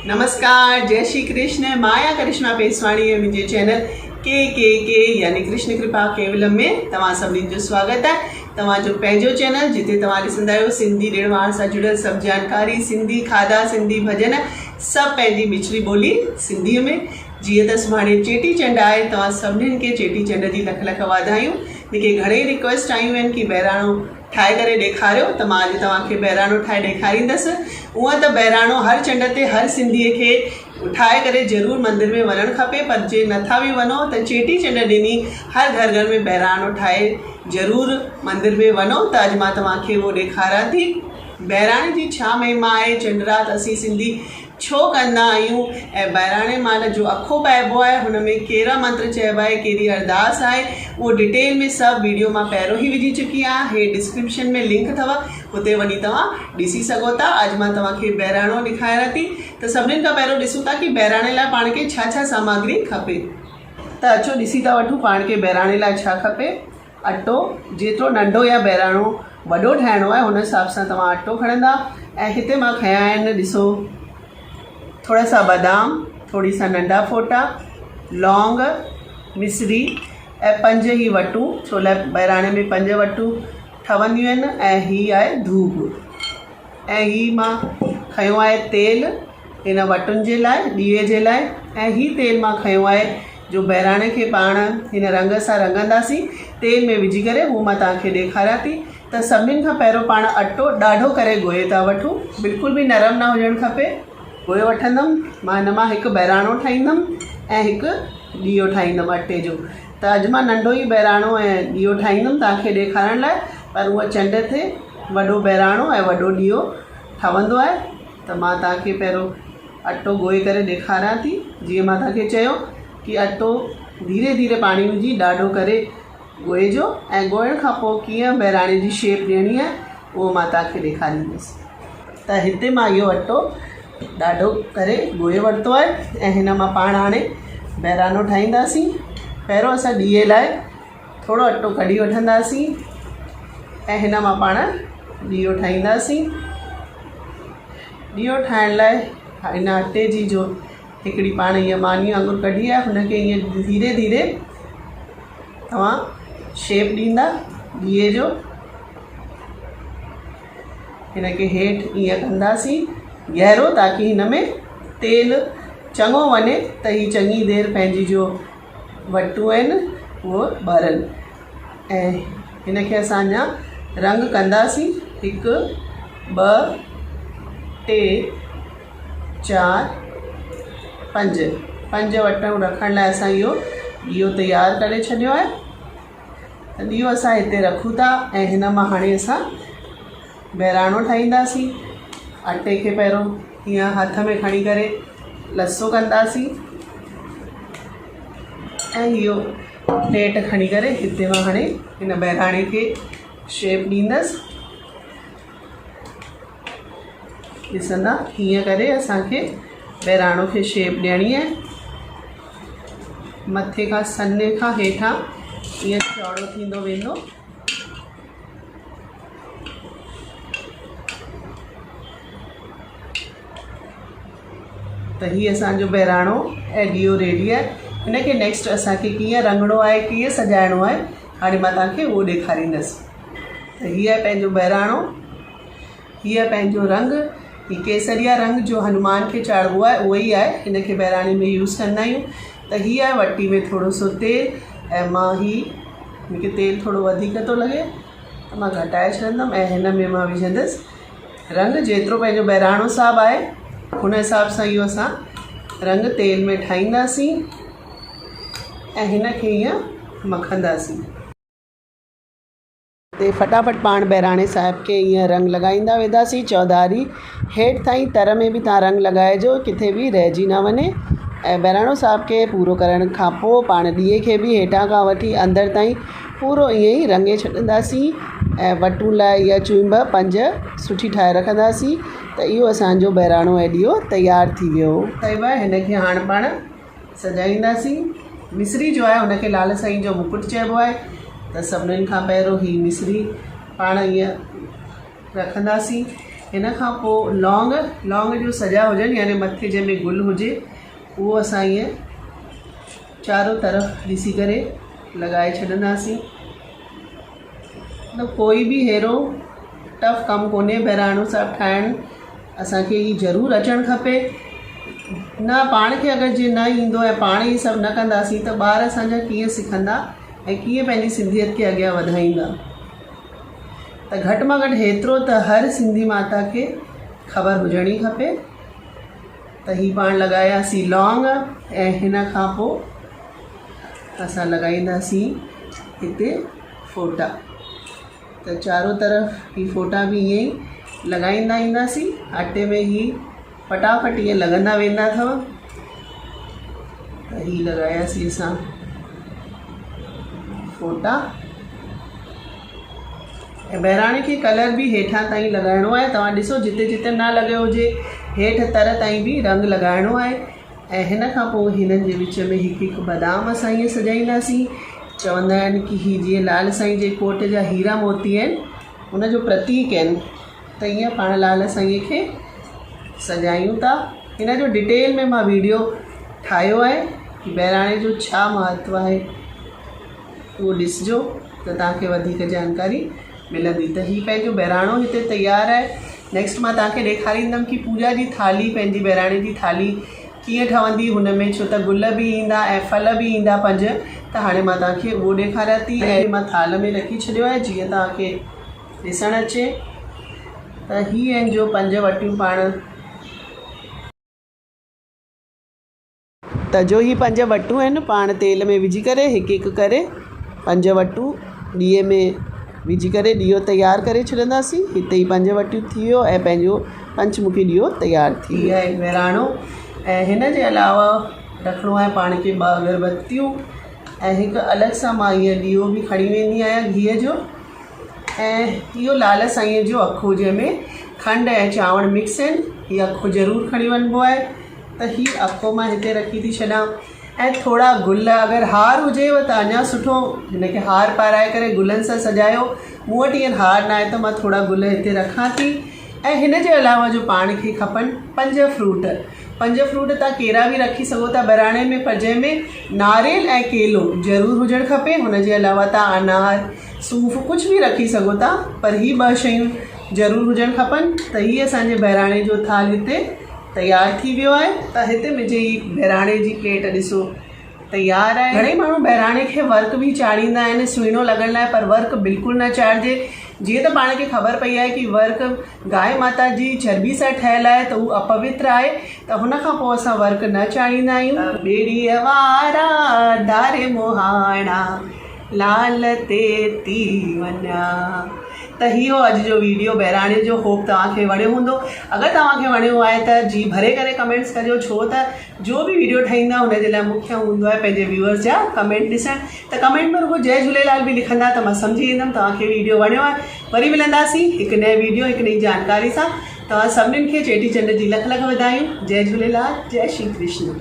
नमस्कार, जय श्री कृष्ण। माया करिश्मा पेसवाणी है मुझे चैनल के यानी कृष्ण कृपा केवलम में तव्हां सभी जो स्वागत है। तव्हां जो पंहिंजो चैनल जिते तव्हां ॾिसंदा आहियो सिंधी ॾिण वार सां जुड़ियल सभु जानकारी, सिंधी खाधा, सिंधी भजन, सभु पंहिंजी मिठड़ी ॿोली सिंधीअ में। जीअं त सुभाणे चेटी चंड आहे, तव्हां सभिनीनि खे चेटी चंड जी लख लख वाधायूं। मूंखे घणेई रिक्वेस्ट आयूं आहिनि कि बहिराणो ठाहे करे ॾेखारियो, त मां अॼु तव्हांखे बहिराणो ठाहे ॾेखारींदसि। हूअं त बहिराणो हर चंड ते हर सिंधीअ खे ठाहे करे ज़रूरु मंदिर में वञणु खपे, पर जे नथा बि वञो त चेटी चंड ॾींहुं हर घर में बहिराणो ठाहे ज़रूरु मंदिर में वञो। त अॼु मां तव्हांखे उहो ॾेखारियां थी। बहिराणे जी छा महिमा आहे, चंड राति असीं सिंधी छो कंदा आहियूं, ऐं बहिराणे महिल जो अखो पाइबो आहे हुन में कहिड़ा मंत्र चइबा आहे, कहिड़ी अरदास आहे, उहो डिटेल में सभु वीडियो मां पहिरियों ई विझी चुकी आहियां। हे डिस्क्रिप्शन में लिंक अथव, हुते वञी तव्हां ॾिसी सघो था। अॼु मां तव्हांखे बहिराणो ॾेखारियां थी। त सभिनीनि खां पहिरियों ॾिसूं था कि बहिराणे लाइ पाण खे छा छा सामग्री खपे। त अचो ॾिसी था वठूं पाण खे बहिराणे लाइ छा खपे। अटो, जेतिरो नंढो या बहिराणो वॾो ठाहिणो आहे हुन हिसाब सां तव्हां अटो खणंदा। ऐं हिते मां खयां आहिनि, ॾिसो, थोड़ा सा बादाम, थोड़ी सा नंढा फोटा, लौंग, मिश्री ऐं 5 ई वटूं, छोला बहिराणे में 5 वटूं ठवंदियूं आहिनि। ऐं हीअ आहे धूप। ऐं हीअ मां खयो आहे तेल हिन वटुनि जे लाइ, ॾीए जे लाइ। ऐं हीअ तेल मां खयो आहे जो बहिराणे खे पाण हिन रंग सां रंगंदासीं, तेल में विझी करे। हू मां तव्हांखे ॾेखारियां थी। त सभिनीनि खां पहिरियों पाण अटो ॾाढो करे ॻोहे था वठूं, बिल्कुलु बि नरम न हुजणु खपे। ॻोहे वठंदमि मां, हिन मां हिकु बहिराणो ठाहींदमि ऐं हिकु ॾीओ ठाहींदमि अटे जो। त अॼु मां नंढो ई बहिराणो ऐं ॾीओ ठाहींदमि तव्हांखे ॾेखारण लाइ, पर उहा चंड ते वॾो बहिराणो ऐं वॾो ॾीओ ठहंदो आहे। त मां तव्हांखे पहिरियों अटो ॻोहे करे ॾेखारियां थी। जीअं मां तव्हांखे चयो कि अटो धीरे धीरे पाणी विझी ॾाढो करे ॻोहिजो, ऐं ॻोहण खां पोइ कीअं बहिराणे जी शेप ॾियणी आहे उहो मां तव्हांखे ॾेखारींदसि। त हिते मां इहो अटो ॾाढो करे ॻोहे वरितो आहे ऐं हिन मां पाण हाणे बहिराणो ठाहींदासीं। पहिरियों असां ॾीए लाइ थोरो अटो कढी वठंदासीं ऐं हिन मां पाण ॾीओ ठाहींदासीं। ॾीओ ठाहिण लाइ हिन अटे जी जो हिकिड़ी पाण हीअ मानी वांगुरु कढी आहे, हुनखे ईअं धीरे धीरे तव्हां शेप ॾींदा ॾीए जो। हिनखे हेठि ईअं कंदासीं गहरो, ताकि हिन में तेल चङो वञे, त हीअ चङी देरि पंहिंजी जो वटूं आहिनि उहो ॿरनि। ऐं हिनखे असां अञा रंग कंदासीं। 1 2 3 4 5 वटूं रखण लाइ असां इहो ॾीओ तयारु करे छॾियो आहे। त ॾीओ असां हिते रखूं था ऐं हिन मां हाणे असां बहिराणो ठाहींदासीं। अटे खे पहिरियों हीअं हथ में खणी करे लसो कंदासीं ऐं इहो प्लेट खणी करे हिते मां हाणे हिन बहिराणे खे शेप ॾींदसि। ॾिसंदा, हीअं करे असांखे बहिराणो खे शेप ॾियणी आहे। मथे खां सन्हे खां हेठां ईअं चौड़ो थींदो वेंदो। त हीअ असांजो बहिराणो ऐं ॾीओ रेडी आहे। हिनखे नेक्स्ट असांखे कीअं रंगणो आहे, कीअं सजाइणो आहे, हाणे मां तव्हांखे उहो ॾेखारींदसि। त हीअ आहे पंहिंजो बहिराणो, हीअ पंहिंजो रंग, हीअ केसरिया रंग जो हनुमान खे चाढ़िबो आहे उहो ई आहे, हिनखे बहिराणे में यूज़ कंदा आहियूं। त हीअ आहे वटी में थोरो सो तेल, ऐं मां मूंखे तेल थोरो वधीक थो लॻे त मां घटाए छॾंदमि। ऐं हिन में मां विझंदसि रंग, जेतिरो पंहिंजो बहिराणो साहिबु आहे हुन हिसाब सां इहो असां रंग तेल में ठाहींदासीं ऐं हिनखे ईअं मखंदासीं। ते फटाफट पाण बहिराणे साहिब खे ईअं रंग लॻाईंदा वेंदासीं चौधारी हेठि ताईं। तर में बि तव्हां रंग लॻाइजो, किथे बि रहिजी न वञे। ऐं बहिराणो साहिब खे पूरो करण खां पोइ पाण ॾीए खे बि हेठां खां वठी अंदरि ताईं पूरो ईअं ई रंगे छॾींदासीं। ऐं वटूं लाइ इहा चुंब 5 सुठी ठाहे रखंदासीं। त इहो असांजो बहिराणो ऐं ॾीओ तयारु थी वियो। तइबा हिनखे हाणे पाण सजाईंदासीं। मिश्री जो आहे हुनखे लाल साईं जो मुकुट चइबो आहे। त सभिनीनि खां पहिरियों ही मिश्री पाण ईअं रखंदासीं हिन खां पोइ लौंग जो सॼा हुजनि यानी मथे जंहिंमें गुल हुजे उहो असां ईअं चारों तरफ़ ॾिसी करे लॻाए छॾंदासीं। न कोई बि अहिड़ो टफ कमु कोन्हे बहिराणो साहिबु ठाहिणु, असांखे ही ज़रूरु अचणु खपे। न पाण खे अगरि जे न ईंदो ऐं पाण ई सभु न कंदासीं त ॿार असांजा कीअं सिखंदा ऐं कीअं पंहिंजी सिंधियत खे अॻियां वधाईंदा। त घटि में घटि हेतिरो त हर सिंधी माता खे ख़बर हुजणी खपे। त ही पाण लॻायासीं लौंग ऐं हिन खां पोइ असां लॻाईंदासीं हिते फ़ोटा। त चारों तरफ़ ही फ़ोटा बि ईअं ई लॻाईंदा ईंदासीं। अटे में ही फटाफट ईअं लॻंदा वेंदा अथव। त ही लॻायासीं असां फ़ोटा ऐं बहिराणे खे कलर बि हेठां ताईं लॻाइणो आहे। तव्हां ॾिसो जिते जिते न लॻियो हुजे हेठि तर ताईं बि रंग लॻाइणो आहे। ऐं हिन खां पोइ हिननि जे विच में हिकु हिकु बादाम असां ईअं सजाईंदासीं। चवंदा आहिनि कि ही जीअं लाल साईं जे कोट जा हीरा मोती आहिनि उनजो प्रतीक आहिनि, त ईअं पाण लाल साईं खे सजायूं था। हिन जो डिटेल में मां वीडियो ठाहियो आहे कि बहिराणे जो छा महत्व आहे, उहो ॾिसिजो त तव्हांखे वधीक जानकारी मिलंदी। त ही पंहिंजो बहिराणो हिते तयारु आहे। नेक्स्ट मां तव्हांखे ॾेखारींदमि कि पूजा जी थाली, पंहिंजी बहिराणे जी थाली कीअं ठहंदी हुन में, छो त गुल बि ईंदा ऐं फल बि ईंदा 5। त हाणे मां तव्हांखे उहो ॾेखारियां थी ऐं मां थाल में रखी छॾियो आहे जीअं तव्हांखे ॾिसणु अचे। त ही आहिनि जो 5 वटियूं पाण, त जो ही 5 वटूं आहिनि पाण तेल में विझी करे हिकु हिकु करे 5 वटूं ॾीए में विझी करे ॾीओ तयारु करे छॾंदासीं। हिते ई 5 वटियूं थी वियो ऐं पंहिंजो पंचमुखी ॾीओ तयारु थी वियो आहे बहिराणो। ऐं हिन जे अलावा रखिणो आहे पाण खे 2 अगरबत्तियूं ऐं हिकु अलॻि सां मां ईअं ॾीओ बि खणी वेंदी आहियां घीअ जो। ऐं इहो लाल साईं जो अखो जंहिंमें खंडु ऐं चांवर मिक्स आहिनि, हीअ अखो ज़रूरु खणी वञिबो आहे। त हीअ अखो मां हिते रखी थी छॾां ऐं थोरा गुल, अगरि हार हुजेव त अञा सुठो, हिनखे हार पाराए करे गुलनि सां सजायो। मूं वटि ईअं हार न आहे त मां थोरा गुल हिते रखां थी। ऐं हिन जे अलावा जो पाण खे खपनि 5 फ्रूट। 5 फ्रूट तव्हां कहिड़ा बि रखी सघो था बहिराणे में, पर जंहिंमें नारियल ऐं केलो ज़रूरु हुजणु खपे। हुन जे अलावा तव्हां अनार, सूफ़ कुझु बि रखी सघो था, पर ही 2 शयूं ज़रूरु हुजणु खपनि। त हीअ असांजे बहिराणे जो थाल हिते तयारु थी वियो आहे। त हिते मुंहिंजी बहिराणे जी प्लेट ॾिसो तयारु आहे। घणेई माण्हू बहिराणे खे वर्क बि चाढ़ींदा आहिनि सुहिणो लॻण लाइ, पर वर्क बिल्कुलु न चाढ़िजे। जीअं त पाण खे ख़बर पई आहे कि वर्क गांइ माता जी चर्बी सां ठहियलु आहे, त उहो अपवित्र आहे। त हुन खां पोइ असां वर्क न चाढ़ींदा आहियूं। ॿेड़ीअ वारा धारे मोहाणा लाल ते थी वञा। त इहो अॼु जो वीडियो बहिराणे जो होप तव्हांखे वणियो हूंदो। अगरि तव्हांखे वणियो आहे त जी भरे करे कमेंट्स कजो, छो त जो बि वीडियो ठाहींदा हुनजे लाइ मुख्य हूंदो आहे पंहिंजे व्यूअर्स जा कमेंट ॾिसणु। त कमेंट में रुगो जय झूलेलाल बि लिखंदा त मां सम्झी वेंदमि तव्हांखे वीडियो वणियो आहे। वरी मिलंदासीं हिकु नए वीडियो, हिकु नई जानकारी सां। तव्हां सभिनीनि खे चेटीचंड जी लख लख वधायूं। जय झूलेलाल, जय श्री कृष्ण।